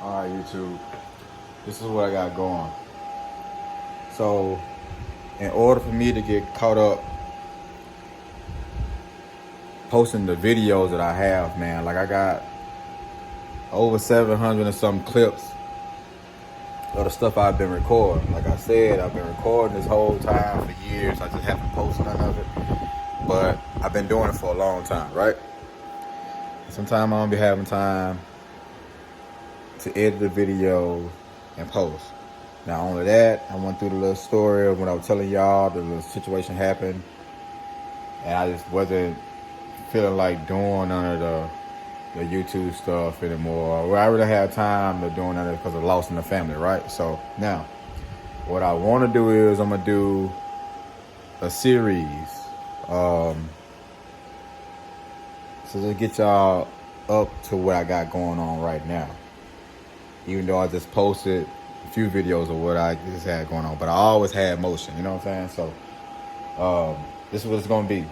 All right, YouTube. This is what I got going. So, in order for me to get caught up posting the videos that I have, man, like I got over 700 and some clips of the stuff I've been recording. Like I said, I've been recording this whole time for years. I just haven't posted none of it. But I've been doing it for a long time, right? Sometimes I don't be having time to edit the videos and post. Not only that, I went through the little story of when I was telling y'all the little situation happened, and I just wasn't feeling like doing none of the YouTube stuff anymore. Well, I really had time to doing none of it because of loss in the family, right? So now, what I want to do is I'm gonna do a series. So just get y'all up to what I got going on right now. Even though I just posted a few videos of what I just had going on, but I always had motion, you know what I'm saying? So this is what it's gonna be.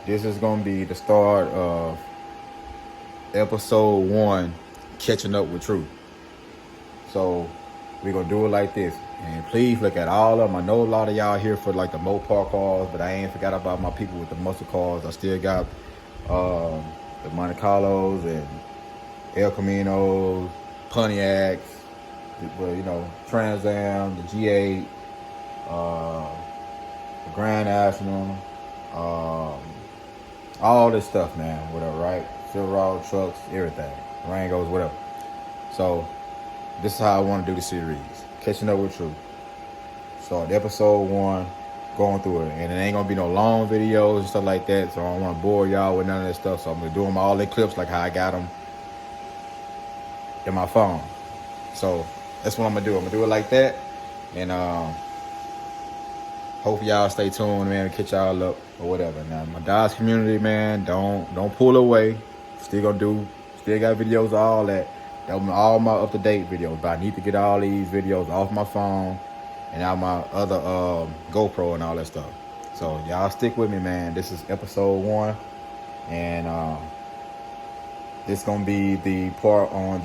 This is gonna be the start of episode 1, catching up with TRU. So we're gonna do it like this. And please look at all of them. I know a lot of y'all here for like the Mopar cars, but I ain't forgot about my people with the muscle cars. I still got the Monte Carlos and El Caminos, Pontiacs, well, you know, Trans Am, the G8, the Grand National, all this stuff, man, whatever, right? Silverado trucks, everything, Rangos, whatever. So this is how I want to do the series, catching up with TRU. Start episode 1, going through it, and it ain't gonna be no long videos and stuff like that. So I don't want to bore y'all with none of that stuff. So I'm gonna do them all in clips like how I got them in my phone. So that's what I'm gonna do. I'm gonna do it like that, and hope y'all stay tuned, man, and catch y'all up or whatever. Now, my Dodge community, man, don't pull away. Still got videos of all that. That was all my up-to-date videos, but I need to get all these videos off my phone and out my other GoPro and all that stuff. So y'all stick with me, man. This is episode 1, and this gonna be the part on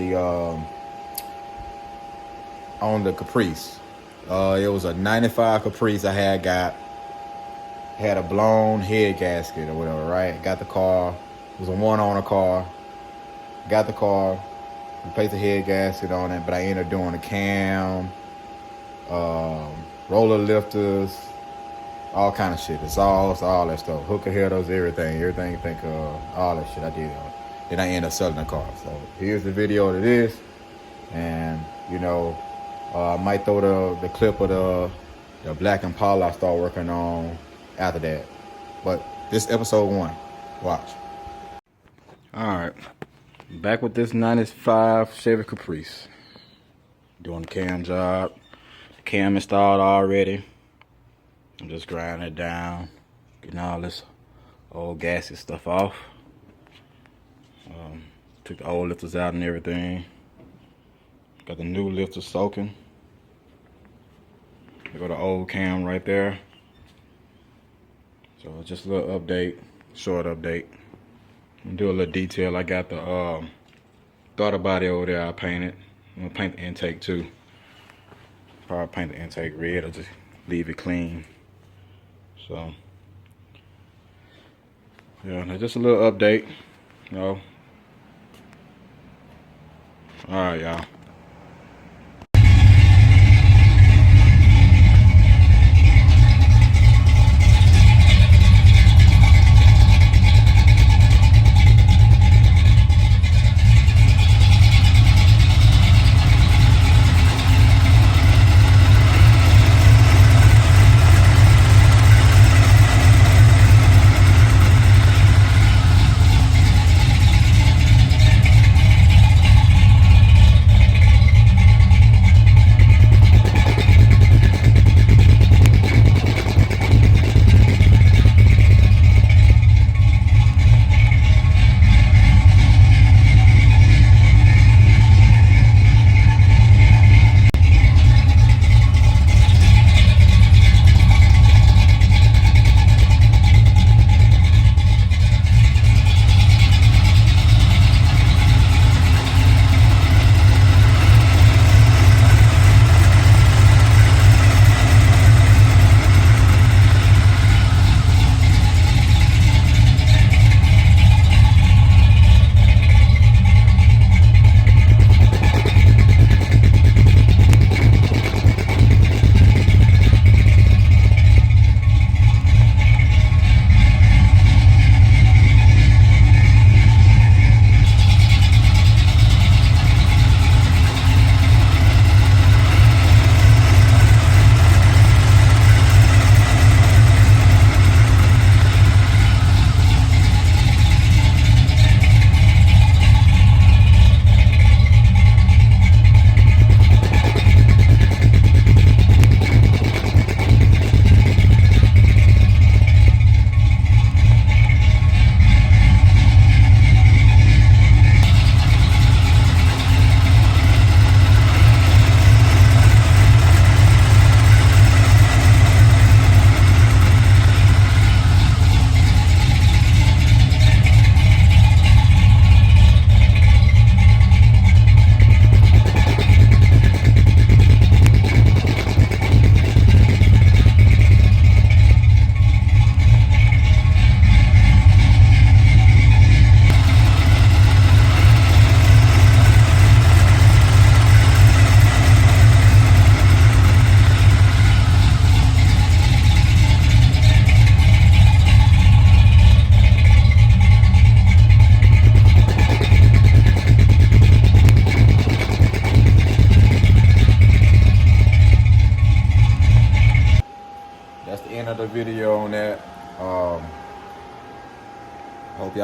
the Caprice. It was a 95 Caprice I had a blown head gasket or whatever, right? Got the car. It was a one-owner car. Got the car, replaced the head gasket on it, but I ended up doing a cam, roller lifters, all kind of shit. It's all that stuff. Hooker headers, everything you think of, all that shit I did on it. Then I ended up selling the car. So here's the video of this, and you know, I might throw the clip of the Black Impala I start working on after that. But this episode 1. Watch. Alright. Back with this 95 Chevy Caprice. Doing the cam job. The cam installed already. I'm just grinding it down. Getting all this old gasket stuff off. Took the old lifters out and everything. Got the new lifter soaking. There go the old cam right there. So just a little update, short update. Do a little detail. I got the throttle body over there. I painted. I'm gonna paint the intake too. Probably paint the intake red or just leave it clean. So yeah, now just a little update. You know. All right, y'all.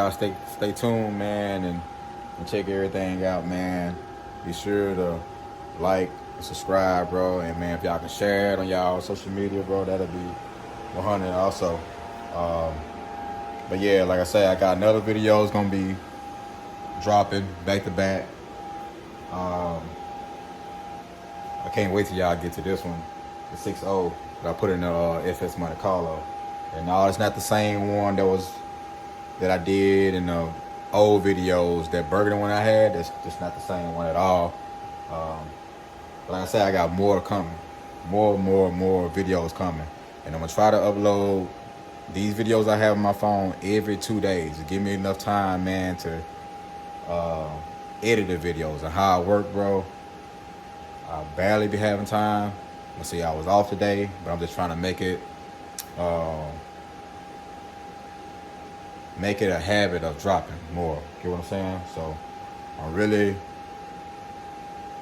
y'all stay tuned, man, and check everything out, man. Be sure to like and subscribe, bro. And man, if y'all can share it on y'all social media, bro, that'll be 100 also. But yeah, like I said, I got another video. It's gonna be dropping back to back. I can't wait till y'all get to this one, the 6.0 that I put in the FS Monte Carlo. And no, it's not the same one that I did in the old videos. That burgundy one I had, that's just not the same one at all. But like I said, I got more coming, more videos coming, and I'm gonna try to upload these videos I have on my phone every 2 days. Give me enough time, man, to edit the videos and how I work, bro. I barely be having time. Let's see, I was off today, but I'm just trying to make it a habit of dropping more. Get what I'm saying? So I'm really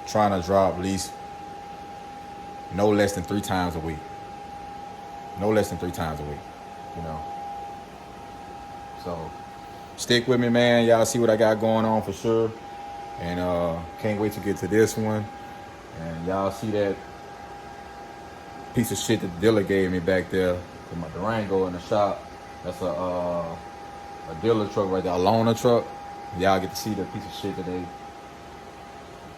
trying to drop at least no less than 3 times a week. No less than 3 times a week, you know. So stick with me, man. Y'all see what I got going on for sure. And can't wait to get to this one. And y'all see that piece of shit that the dealer gave me back there for my Durango in the shop. That's a dealer truck right there, a loaner truck. Y'all get to see the piece of shit that they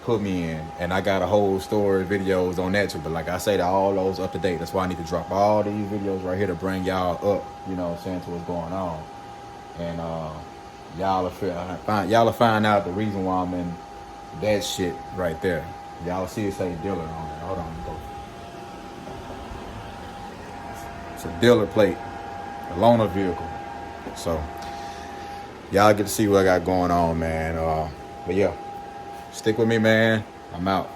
put me in. And I got a whole story videos on that too. But like I said, all those up to date. That's why I need to drop all these videos right here to bring y'all up, you know what I'm saying, to what's going on. And y'all will find out the reason why I'm in that shit right there. Y'all see it say dealer on it. Hold on, go. It's a dealer plate, a loaner vehicle. So y'all get to see what I got going on, man. But yeah, stick with me, man. I'm out.